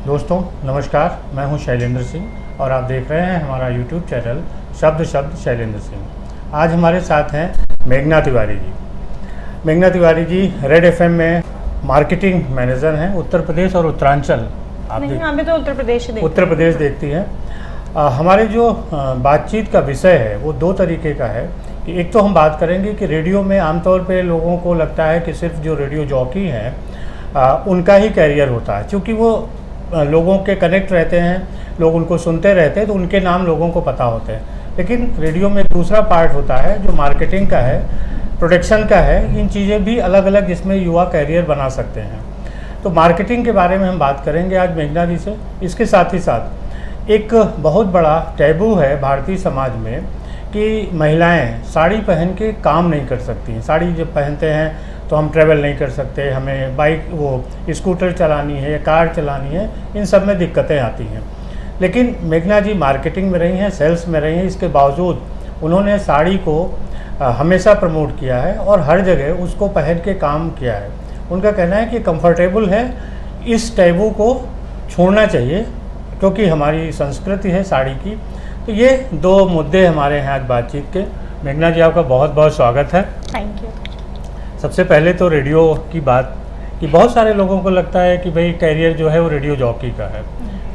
दोस्तों नमस्कार, मैं हूं शैलेंद्र सिंह और आप देख रहे हैं हमारा YouTube चैनल शब्द शब्द शैलेंद्र सिंह। आज हमारे साथ हैं मेघना तिवारी जी। मेघना तिवारी जी रेड एफएम में मार्केटिंग मैनेजर हैं। उत्तर प्रदेश और उत्तरांचल हमें तो उत्तर प्रदेश देखती हैं। हमारे जो बातचीत का विषय है वो दो तरीके का है कि एक तो हम बात करेंगे कि रेडियो में आमतौर पे लोगों को लगता है कि सिर्फ जो रेडियो जॉकी हैं उनका ही कैरियर होता है, क्योंकि वो लोगों के कनेक्ट रहते हैं, लोग उनको सुनते रहते हैं तो उनके नाम लोगों को पता होते हैं। लेकिन रेडियो में दूसरा पार्ट होता है जो मार्केटिंग का है, प्रोडक्शन का है, इन चीज़ें भी अलग अलग जिसमें युवा कैरियर बना सकते हैं। तो मार्केटिंग के बारे में हम बात करेंगे आज मेघना जी से। इसके साथ ही साथ एक बहुत बड़ा टैबू है भारतीय समाज में कि महिलाएं साड़ी पहन के काम नहीं कर सकती। साड़ी जब पहनते हैं तो हम ट्रैवल नहीं कर सकते, हमें बाइक वो स्कूटर चलानी है या कार चलानी है, इन सब में दिक्कतें आती हैं। लेकिन मेघना जी मार्केटिंग में रही हैं, सेल्स में रही हैं, इसके बावजूद उन्होंने साड़ी को हमेशा प्रमोट किया है और हर जगह उसको पहन के काम किया है। उनका कहना है कि कंफर्टेबल है, इस टैबू को छोड़ना चाहिए क्योंकि हमारी संस्कृति है साड़ी की। तो ये दो मुद्दे हमारे हैं आज बातचीत के। मेघना जी आपका बहुत बहुत स्वागत है। Thank you. सबसे पहले तो रेडियो की बात कि बहुत सारे लोगों को लगता है कि भाई कैरियर जो है वो रेडियो जॉकी का है।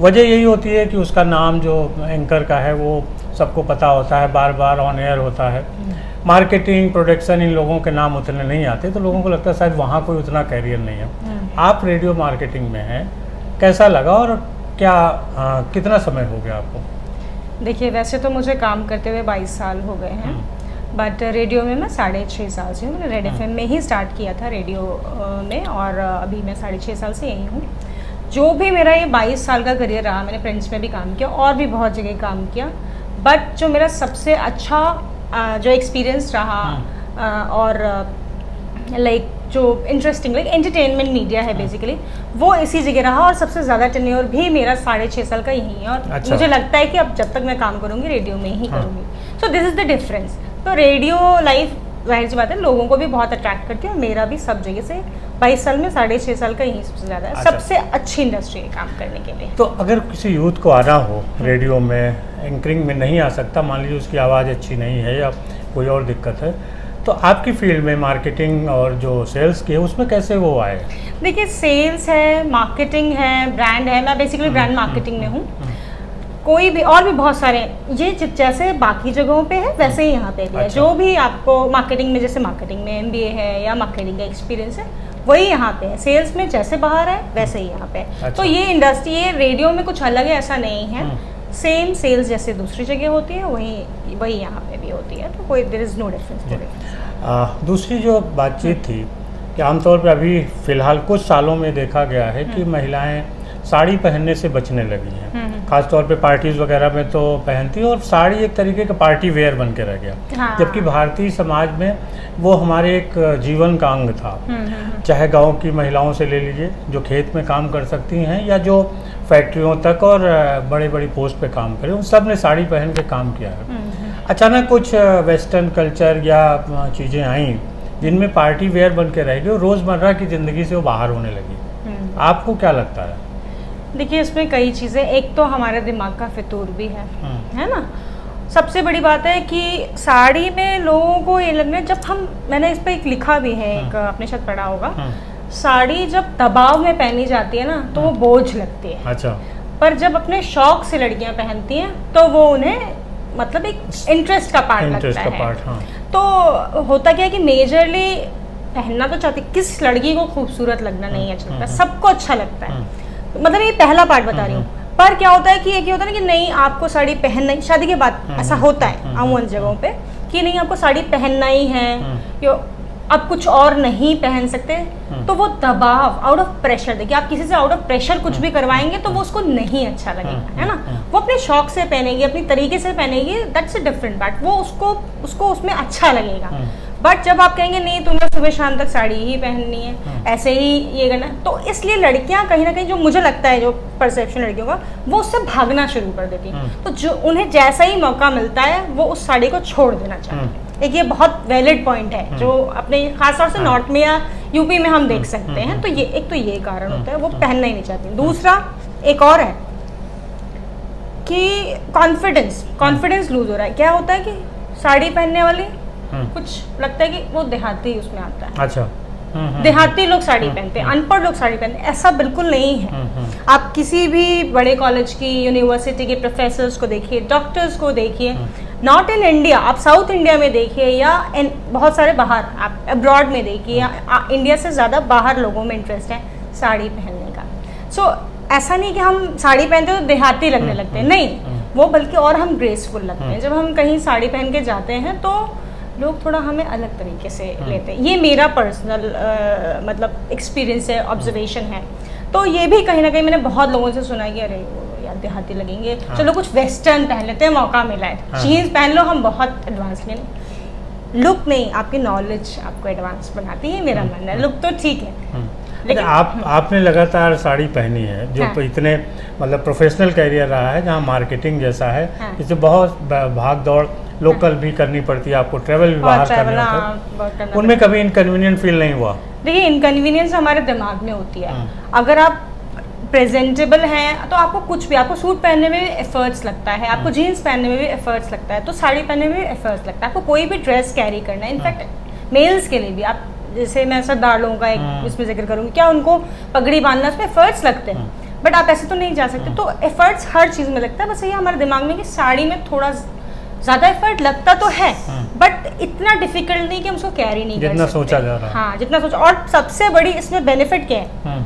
वजह यही होती है कि उसका नाम जो एंकर का है वो सबको पता होता है, बार बार ऑन एयर होता है। मार्केटिंग, प्रोडक्शन, इन लोगों के नाम उतने नहीं आते तो लोगों को लगता है शायद वहाँ कोई उतना कैरियर नहीं है। आप रेडियो मार्केटिंग में हैं, कैसा लगा और क्या कितना समय हो गया आपको? देखिए, वैसे तो मुझे काम करते हुए 22 साल हो गए हैं, बट रेडियो में मैं 6.5 साल से हूँ। मैंने रेड एफएम में ही स्टार्ट किया था रेडियो में, और अभी मैं 6.5 साल से यही हूँ। जो भी मेरा ये 22 साल का करियर रहा, मैंने प्रिंट्स में भी काम किया और भी बहुत जगह काम किया, बट जो मेरा सबसे अच्छा जो एक्सपीरियंस रहा और लाइक जो इंटरेस्टिंग लाइक एंटरटेनमेंट मीडिया है बेसिकली, वो इसी जगह रहा। और सबसे ज़्यादा टेन्योर भी मेरा 6.5 साल का यही है। और अच्छा। मुझे लगता है कि अब जब तक मैं काम करूँगी रेडियो में ही करूँगी। So this is the difference. तो रेडियो लाइफ जाहिर सी बात है लोगों को भी बहुत अट्रैक्ट करती है, और मेरा भी सब जगह से 22 साल में 6.5 साल का यही सबसे ज़्यादा है। अच्छा। सबसे अच्छी इंडस्ट्री है काम करने के लिए। तो अगर किसी यूथ को आना हो रेडियो में, एंकरिंग में नहीं आ सकता, मान लीजिए उसकी आवाज़ अच्छी नहीं है या कोई और दिक्कत है, तो आपकी फील्ड में मार्केटिंग और जो सेल्स की है उसमें कैसे वो आए? देखिए, सेल्स है, मार्केटिंग है, ब्रांड है। मैं बेसिकली ब्रांड मार्केटिंग में हूँ। कोई भी और भी बहुत सारे ये जैसे बाकी जगहों पे है वैसे ही यहाँ पे भी है। अच्छा। जो भी आपको मार्केटिंग में, जैसे मार्केटिंग में MBA है या मार्केटिंग का एक्सपीरियंस है, वही यहाँ पे है। सेल्स में जैसे बाहर है वैसे ही यहाँ पे है। अच्छा। तो ये इंडस्ट्री, ये रेडियो में कुछ अलग है ऐसा नहीं है। सेम सेल्स जैसे दूसरी जगह होती है वही यहाँ पे भी होती है। तो कोई देयर इज़ नो डिफरेंस। दूसरी जो बातचीत थी कि आमतौर पर अभी फ़िलहाल कुछ सालों में देखा गया है कि महिलाएं साड़ी पहनने से बचने लगी हैं। खासतौर पे पार्टीज़ वगैरह में तो पहनती है और साड़ी एक तरीके का पार्टी वेयर बन के रह गया। हाँ। जबकि भारतीय समाज में वो हमारे एक जीवन का अंग था। चाहे गांव की महिलाओं से ले लीजिए जो खेत में काम कर सकती हैं, या जो फैक्ट्रियों तक और बड़ी बड़ी पोस्ट पे काम करें, उन सब ने साड़ी पहन के काम किया है। अचानक कुछ वेस्टर्न कल्चर या चीज़ें आई जिनमें पार्टी वेयर बन के रह गई और रोज़मर्रा की ज़िंदगी से वो बाहर होने लगी। आपको क्या लगता है? देखिए, इसमें कई चीज़ें, एक तो हमारे दिमाग का फितूर भी है ना। सबसे बड़ी बात है कि साड़ी में लोगों को ये लगना है, मैंने इस पर एक लिखा भी है, एक आपने शायद पढ़ा होगा, साड़ी जब दबाव में पहनी जाती है ना तो वो बोझ लगती है। अच्छा। पर जब अपने शौक से लड़कियां पहनती हैं तो वो उन्हें मतलब एक इंटरेस्ट का पार्ट लगता है। हाँ। तो होता क्या है कि मेजरली पहनना तो चाहती, किस लड़की को खूबसूरत लगना नहीं अच्छा लगता, सबको अच्छा लगता है। मतलब ये पहला पार्ट बता रही हूँ। पर क्या होता है कि एक ये होता है ना कि नहीं, आपको साड़ी पहनना ही, शादी के बाद ऐसा होता है अमूमन जगहों पे कि नहीं, आपको साड़ी पहनना ही है, अब कुछ और नहीं पहन सकते। तो वो दबाव, आउट ऑफ प्रेशर, देखिए आप किसी से आउट ऑफ प्रेशर कुछ भी करवाएंगे तो वो उसको नहीं अच्छा लगेगा, है ना। वो अपने शौक से पहनेगी, अपनी तरीके से पहनेगी, दैट्स अ डिफरेंट पार्ट। वो उसको उसमें अच्छा लगेगा। बट जब आप कहेंगे नहीं, तुम्हें सुबह शाम तक साड़ी ही पहननी है, ऐसे ही ये करना, तो इसलिए लड़कियां कहीं ना कहीं, जो मुझे लगता है जो परसेप्शन लड़कियों का, वो उससे भागना शुरू कर देती हैं। तो जो उन्हें जैसा ही मौका मिलता है वो उस साड़ी को छोड़ देना चाहते हैं। एक ये बहुत वैलिड पॉइंट है जो अपने खासतौर से नॉर्थ में या यूपी में हम देख सकते हैं। तो ये एक तो ये कारण होता है, वो पहनना ही नहीं चाहती। दूसरा, एक और है कि कॉन्फिडेंस लूज हो रहा है। क्या होता है कि साड़ी पहनने वाली कुछ लगता है कि वो देहाती उसमें आता है। अच्छा। देहाती लोग साड़ी पहनते हैं, अनपढ़ लोग साड़ी पहनते हैं, ऐसा बिल्कुल नहीं है। आप किसी भी बड़े कॉलेज की, यूनिवर्सिटी के प्रोफेसर्स को देखिए, डॉक्टर्स को देखिए, नॉट इन इंडिया, आप साउथ इंडिया में देखिए या बहुत सारे बाहर आप अब्रॉड में देखिए, या इंडिया से ज़्यादा बाहर लोगों में इंटरेस्ट है साड़ी पहनने का। सो ऐसा नहीं कि हम साड़ी पहनते तो देहाती लगने लगते हैं, नहीं, वो बल्कि और हम ग्रेसफुल लगते हैं। जब हम कहीं साड़ी पहन के जाते हैं तो लोग थोड़ा हमें अलग तरीके से लेते हैं। ये मेरा पर्सनल मतलब एक्सपीरियंस है, ऑब्जर्वेशन है। तो ये भी कहीं ना कहीं मैंने बहुत लोगों से सुना कि अरे यार देहाती लगेंगे, चलो कुछ वेस्टर्न पहन लेते हैं, मौका मिला है, जीन्स पहन लो, हम बहुत एडवांस लें। लुक नहीं, आपकी नॉलेज आपको एडवांस बनाती है, मेरा मानना है। लुक तो ठीक है, लेकिन आपने लगातार साड़ी पहनी है जो इतने मतलब प्रोफेशनल कैरियर रहा है, जहाँ मार्केटिंग जैसा है, इससे बहुत भाग दौड़ लोकल भी करनी पड़ती है, आपको ट्रैवल भी बाहर करना होता है, उनमें कभी इनकन्वीनियंट फील नहीं हुआ? देखिए, इनकन्वीनियंस हमारे दिमाग में होती है। अगर आप प्रेजेंटेबल हैं तो आपको कुछ भी, आपको सूट पहनने में भी एफर्ट्स लगता है, आपको जीन्स पहनने में भी एफर्ट्स लगता है, तो साड़ी पहनने में भी एफर्ट्स लगता है, आपको कोई भी ड्रेस कैरी करना है। इनफैक्ट मेल्स के लिए भी, आप जैसे मैं सरदार लोगों का एक इसमें जिक्र करूँगी, क्या उनको पगड़ी बांधना, उसमें एफर्ट्स लगते हैं, बट आप ऐसे तो नहीं जा सकते। तो एफर्ट्स हर चीज़ में लगता है, बस ये हमारे दिमाग में कि साड़ी में थोड़ा ज़्यादा एफर्ट लगता तो है, बट इतना डिफिकल्ट नहीं कि हम उसको कैरी नहीं कर सकते, जितना सोचा जा रहा है। हाँ, जितना सोचा। और सबसे बड़ी इसमें बेनिफिट क्या है,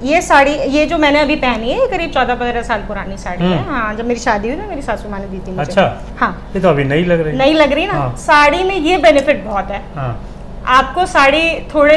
ये साड़ी, ये जो मैंने अभी पहनी है, ये करीब 14-15 साल पुरानी साड़ी है। हाँ, जब मेरी शादी हुई ना, मेरी सासू माँ ने दी थी मुझे। अच्छा। हाँ, ये तो अभी नहीं लग रही। नहीं लग रही ना। हाँ। साड़ी में ये बेनिफिट बहुत है। हाँ। आपको साड़ी थोड़े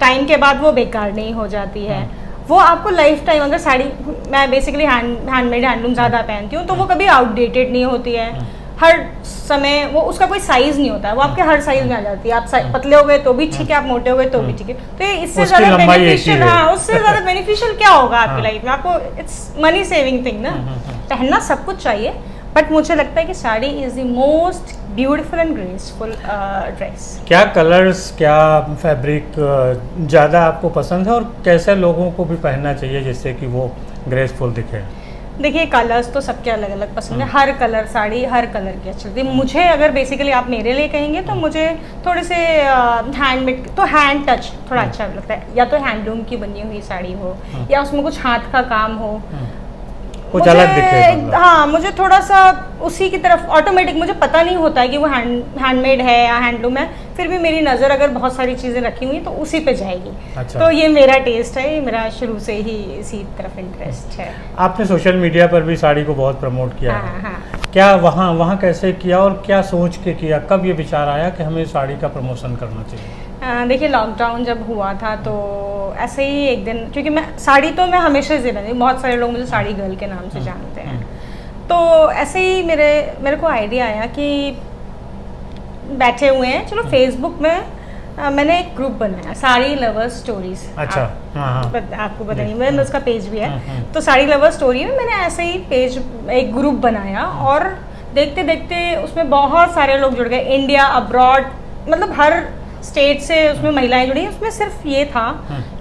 टाइम के बाद वो बेकार नहीं हो जाती है, वो आपको लाइफ टाइम, अगर साड़ी, मैं बेसिकली हैंडमेड हैंडलूम ज़्यादा पहनती हूँ, तो वो कभी आउटडेटेड नहीं होती है। हर समय वो, उसका कोई साइज नहीं होता है, वो आपके हर साइज में आ जाती है। आप पतले हो गए तो भी ठीक है, आप मोटे हो गए तो भी ठीक है। तो ये इससे ज़्यादा बेनिफिशियल, हाँ, उससे ज़्यादा बेनिफिशियल क्या होगा आपकी लाइफ में? आपको इट्स मनी सेविंग थिंग ना। पहनना सब कुछ चाहिए, बट मुझे लगता है कि sari is the most beautiful and graceful dress. क्या कलर्स, क्या फैब्रिक ज़्यादा आपको पसंद है, और कैसे लोगों को भी पहनना चाहिए जिससे कि वो ग्रेसफुल दिखे? देखिए, कलर्स तो सबके अलग अलग पसंद है, हर कलर साड़ी हर कलर की अच्छी लगती है। मुझे अगर बेसिकली आप मेरे लिए कहेंगे तो मुझे थोड़े से हैंडमेड, तो हैंड टच थोड़ा अच्छा लगता है, या तो हैंडलूम की बनी हुई साड़ी हो, या उसमें कुछ हाथ का काम हो, कुछ अलग दिखे। हाँ, मुझे थोड़ा सा उसी की तरफ ऑटोमेटिक, मुझे पता नहीं होता है कि वो हैंडमेड है या हैंडलूम है, फिर भी मेरी नज़र अगर बहुत सारी चीज़ें रखी हुई तो उसी पे जाएगी। अच्छा। तो ये मेरा टेस्ट है, ये मेरा शुरू से ही इसी तरफ इंटरेस्ट है। आपने सोशल मीडिया पर भी साड़ी को बहुत प्रमोट किया है। हाँ। क्या वहाँ कैसे किया, और क्या सोच के किया, कब ये विचार आया कि हमें साड़ी का प्रमोशन करना चाहिए? देखिए, लॉकडाउन जब हुआ था तो ऐसे ही एक दिन, क्योंकि मैं साड़ी तो मैं हमेशा से रहती हूँ, बहुत सारे लोग मुझे साड़ी गर्ल के नाम से जानते हैं, तो ऐसे ही मेरे को आइडिया आया कि बैठे हुए हैं, चलो फेसबुक में मैंने एक ग्रुप बनाया, साड़ी लवर्स स्टोरीज। अच्छा। आपको पता नहीं, मैंने उसका पेज भी है। तो साड़ी लवर्स स्टोरी में मैंने ऐसे ही पेज, एक ग्रुप बनाया, और देखते देखते उसमें बहुत सारे लोग जुड़ गए, इंडिया, अब्रॉड, मतलब हर स्टेट से उसमें महिलाएं जुड़ी। उसमें सिर्फ ये था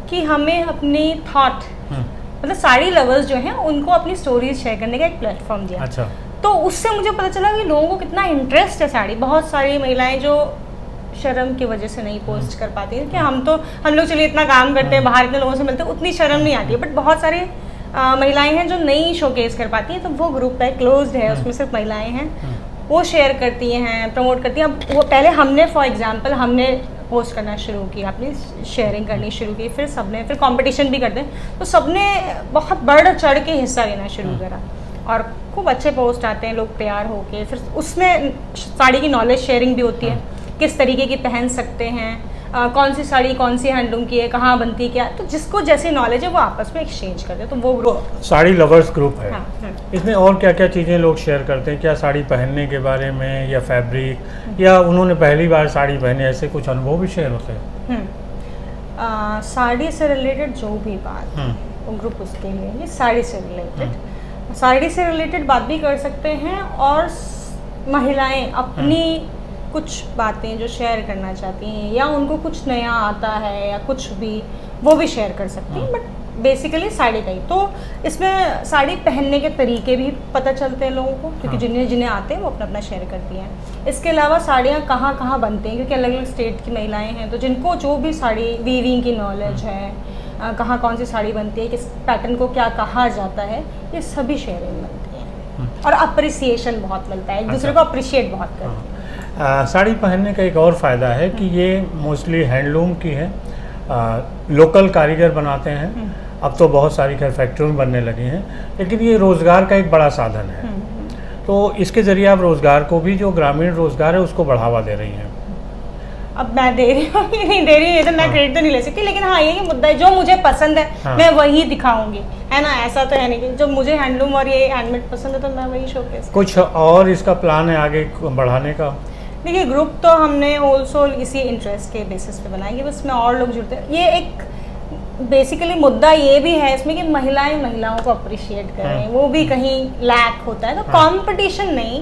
कि हमें अपनी थॉट, मतलब साड़ी लवर्स जो हैं उनको अपनी स्टोरीज शेयर करने का एक प्लेटफॉर्म दिया। अच्छा। तो उससे मुझे पता चला कि लोगों को कितना इंटरेस्ट है साड़ी। बहुत सारी महिलाएं जो शर्म की वजह से नहीं पोस्ट कर पाती हैं, कि हम लोग चलिए इतना काम करते हैं, बाहर इतने लोगों से मिलते हैं, उतनी शर्म नहीं आती है, बट बहुत सारी महिलाएं हैं जो नहीं शोकेस कर पाती हैं। तो वो ग्रुप है, क्लोज्ड है, उसमें सिर्फ महिलाएं हैं, वो शेयर करती हैं, प्रमोट करती हैं। अब वो पहले हमने, फॉर एग्जांपल, हमने पोस्ट करना शुरू किया, अपनी शेयरिंग करनी शुरू की, फिर सबने, फिर कंपटीशन भी करते हैं, तो सबने बहुत बढ़ चढ़ के हिस्सा लेना शुरू करा, और खूब अच्छे पोस्ट आते हैं, लोग तैयार होके, फिर उसमें साड़ी की नॉलेज शेयरिंग भी होती है, किस तरीके की पहन सकते हैं, कौन सी साड़ी कौन सी हैंडलूम की है, कहाँ बनती है, क्या, तो जिसको जैसी नॉलेज है वो आपस में एक्सचेंज करते हैं। तो वो ग्रुप साड़ी लवर्स ग्रुप है। हाँ। इसमें और क्या क्या चीज़ें लोग शेयर करते हैं? क्या साड़ी पहनने के बारे में, या फैब्रिक, या उन्होंने पहली बार साड़ी पहनी, ऐसे कुछ अनुभव भी शेयर होते हैं? साड़ी से रिलेटेड जो भी बात, वो ग्रुप उसके लिए, ये साड़ी से रिलेटेड बात भी कर सकते हैं, और महिलाएं अपनी कुछ बातें जो शेयर करना चाहती हैं, या उनको कुछ नया आता है या कुछ भी, वो भी शेयर कर सकती हैं। बट बेसिकली साड़ी का ही। तो इसमें साड़ी पहनने के तरीके भी पता चलते हैं लोगों को, क्योंकि जिन्हें जिन्हें आते हैं वो अपना अपना शेयर करती हैं। इसके अलावा साड़ियाँ कहाँ कहाँ बनती हैं, क्योंकि अलग अलग स्टेट की महिलाएं हैं, तो जिनको जो भी साड़ी वीविंग की नॉलेज है, कहाँ कौन सी साड़ी बनती है, किस पैटर्न को क्या कहा जाता है, ये सभी शेयरिंग बनती है। और अप्रिसिएशन बहुत मिलता है, एक दूसरे को अप्रिशिएट बहुत करते हैं। साड़ी पहनने का एक और फ़ायदा है कि ये मोस्टली हैंडलूम की है, लोकल कारीगर बनाते हैं। अब तो बहुत सारी खैर फैक्ट्री बनने लगी हैं, लेकिन ये रोज़गार का एक बड़ा साधन है। तो इसके ज़रिए आप रोज़गार को भी, जो ग्रामीण रोज़गार है उसको बढ़ावा दे रही हैं। अब मैं दे रही हूँ कि नहीं दे रही हूँ, ये तो मैं क्रेडिट तो नहीं ले सकती, लेकिन हाँ ये मुद्दा है, जो मुझे पसंद है मैं वही दिखाऊंगी, है ना। ऐसा तो है नहीं कि जो मुझे हैंडलूम और ये हैंडमेड पसंद है तो मैं वही शोकेस। कुछ और इसका प्लान है आगे बढ़ाने का? देखिए, ग्रुप तो हमने होल इसी इंटरेस्ट के बेसिस पे बनाएंगे, बस में और लोग जुड़ते हैं। ये एक बेसिकली मुद्दा ये भी है इसमें कि महिलाएं महिलाओं को अप्रिशिएट करें, वो भी कहीं लैक होता है, तो कंपटीशन नहीं,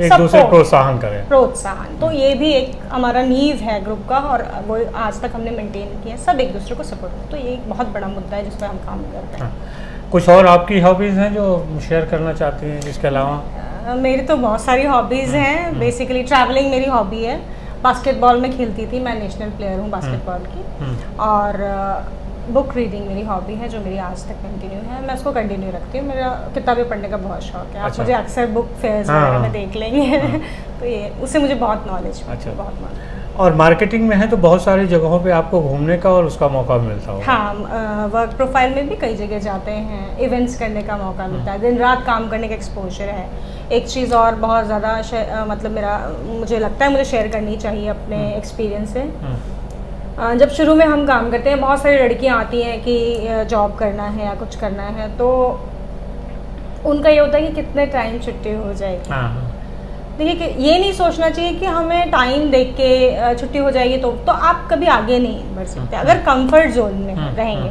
एक दूसरे प्रोत्साहन करें, प्रोत्साहन। तो ये भी एक हमारा नींव है ग्रुप का, और वो आज तक हमने मेंटेन किया, सब एक दूसरे को सपोर्ट। तो ये एक बहुत बड़ा मुद्दा है जिस पर हम काम करते हैं। कुछ और आपकी हॉबीज़ हैं जो शेयर करना चाहती हैं इसके अलावा? मेरी तो बहुत सारी हॉबीज़ हैं। बेसिकली ट्रैवलिंग मेरी हॉबी है। बास्केटबॉल में खेलती थी, मैं नेशनल प्लेयर हूँ बास्केटबॉल की। और बुक रीडिंग मेरी हॉबी है, जो मेरी आज तक कंटिन्यू है, मैं उसको कंटिन्यू रखती हूँ। मेरा किताबें पढ़ने का बहुत शौक है। आप मुझे अक्सर बुक फेयर्स वगैरह में देख लेंगे। तो ये उससे मुझे बहुत नॉलेज है, बहुत नॉलेज। और मार्केटिंग में है तो बहुत सारी जगहों पे आपको घूमने का और उसका मौका मिलता होगा। हाँ, वर्क प्रोफाइल में भी कई जगह जाते हैं, इवेंट्स करने का मौका मिलता है, दिन रात काम करने का एक्सपोजर है। एक चीज़ और बहुत ज़्यादा मतलब मुझे लगता है मुझे शेयर करनी चाहिए अपने एक्सपीरियंस से। जब शुरू में हम काम करते हैं, बहुत सारी लड़कियां आती हैं कि जॉब करना है या कुछ करना है, तो उनका ये होता है कि कितने टाइम छुट्टी हो जाएगी। देखिए कि ये नहीं सोचना चाहिए कि हमें टाइम देख के छुट्टी हो जाएगी तो आप कभी आगे नहीं बढ़ सकते। अगर कंफर्ट जोन में रहेंगे,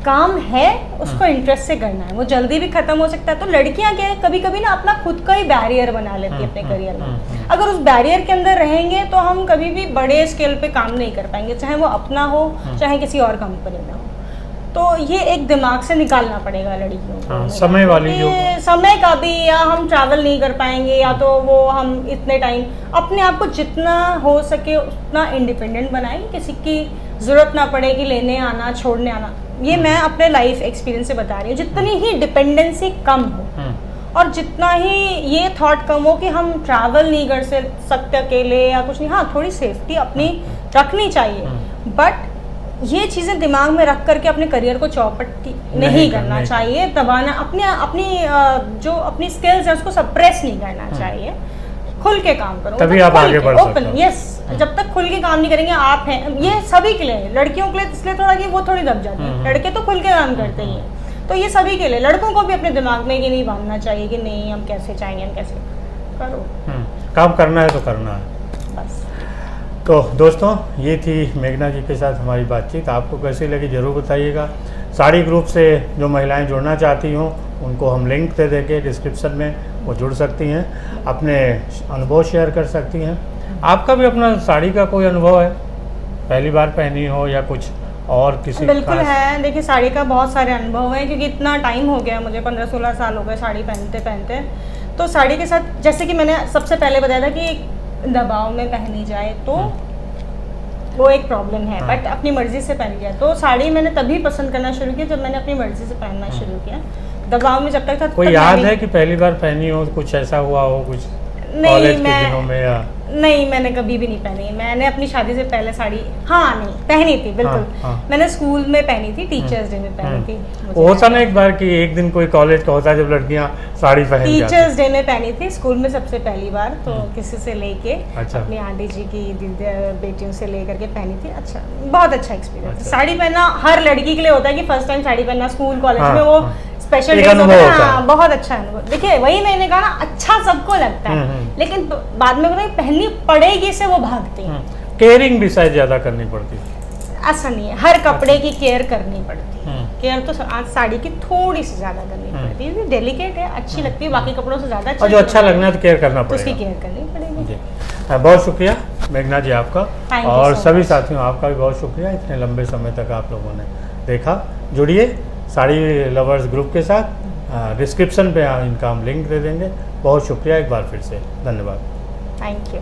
काम है उसको इंटरेस्ट से करना है, वो जल्दी भी खत्म हो सकता है। तो लड़कियां क्या है, कभी कभी ना अपना खुद का ही बैरियर बना लेती है अपने करियर में। अगर उस बैरियर के अंदर रहेंगे तो हम कभी भी बड़े स्केल पे काम नहीं कर पाएंगे, चाहे वो अपना हो चाहे किसी और कंपनी में हो। तो ये एक दिमाग से निकालना पड़ेगा लड़कियों को। समय वाली जो समय का भी, या हम ट्रैवल नहीं कर पाएंगे, या तो वो हम इतने टाइम अपने आप को जितना हो सके उतना इंडिपेंडेंट बनाएं, किसी की ज़रूरत ना पड़े कि लेने आना छोड़ने आना। ये मैं अपने लाइफ एक्सपीरियंस से बता रही हूँ। जितनी ही डिपेंडेंसी कम हो और जितना ही ये थॉट कम हो कि हम ट्रैवल नहीं कर सकते अकेले या कुछ नहीं, हाँ थोड़ी सेफ्टी अपनी रखनी चाहिए, बट ये चीज़ें दिमाग में रख करके अपने करियर को चौपट नहीं करना चाहिए, दबाना, अपनी जो अपनी स्किल्स है उसको सप्रेस नहीं करना चाहिए। खुल के काम करो, तभी आप आगे बढ़ सकते हो। यस, जब तक खुल के काम नहीं करेंगे, आप हैं, ये सभी के लिए, लड़कियों के लिए इसलिए थोड़ा कि वो थोड़ी दब जाती है, लड़के तो खुल के काम करते ही हैं। तो ये सभी के लिए, लड़कों को भी अपने दिमाग में ये नहीं बांधना चाहिए कि नहीं हम कैसे चाहेंगे, हम कैसे करो, काम करना है तो करना है बस। तो दोस्तों, ये थी मेघना जी के साथ हमारी बातचीत। आपको कैसी लगी ज़रूर बताइएगा। साड़ी ग्रुप से जो महिलाएं जुड़ना चाहती हों उनको हम लिंक दे देंगे डिस्क्रिप्शन में, वो जुड़ सकती हैं, अपने अनुभव शेयर कर सकती हैं। आपका भी अपना साड़ी का कोई अनुभव है, पहली बार पहनी हो या कुछ और किसी? बिल्कुल है। देखिए, साड़ी का बहुत सारे अनुभव हैं, क्योंकि इतना टाइम हो गया मुझे, 15-16 साल हो गए साड़ी पहनते पहनते। तो साड़ी के साथ, जैसे कि मैंने सबसे पहले बताया था कि दबाव में पहनी जाए तो वो एक प्रॉब्लम है, बट अपनी मर्जी से पहन लिया। तो साड़ी मैंने तभी पसंद करना शुरू किया जब मैंने अपनी मर्जी से पहनना शुरू किया। दबाव में जब तक था, कोई याद है कि पहली बार पहनी हो, कुछ ऐसा हुआ हो, कुछ कॉलेज के दिनों में? या नहीं, मैंने कभी भी नहीं पहनी। मैंने अपनी शादी से पहले साड़ी नहीं पहनी थी, बिल्कुल। मैंने स्कूल में पहनी थी, टीचर्स डे में पहनी थी। होता ना एक बार कि एक दिन कोई कॉलेज का होता है जब लड़कियां साड़ी पहन जाती हैं। टीचर्स डे में पहनी थी स्कूल में सबसे पहली बार, तो किसी से लेके, अपनी आंटी जी की बेटियों से लेकर के पहनी थी। अच्छा, बहुत अच्छा एक्सपीरियंस। साड़ी पहनना हर लड़की के लिए होता है कि फर्स्ट टाइम साड़ी पहनना स्कूल कॉलेज में, वो स्पेशल डेज होता है। बहुत अच्छा अनुभव। देखिए, वही मैंने कहा ना, अच्छा सबको लगता है, लेकिन बाद में पहननी पड़ेगी से वो भागती है। केयरिंग भी शायद ज्यादा करनी पड़ती है। ऐसा नहीं है, हर कपड़े की केयर करनी पड़ती है। केयर तो आज साड़ी की थोड़ी सी ज्यादा करनी पड़ती है, डेलिकेट है, अच्छी लगती है, बाकी कपड़ों से ज्यादा और जो अच्छा लगना है तो केयर करना पड़ेगा, उसकी केयर करनी पड़ेगी। बहुत शुक्रिया मेघना जी आपका, और सभी साथियों आपका भी बहुत शुक्रिया, इतने लंबे समय तक आप लोगों ने देखा। जुड़िए साड़ी लवर्स ग्रुप के साथ, डिस्क्रिप्शन पे इनका हम लिंक दे देंगे। बहुत शुक्रिया एक बार फिर से, धन्यवाद। Thank you.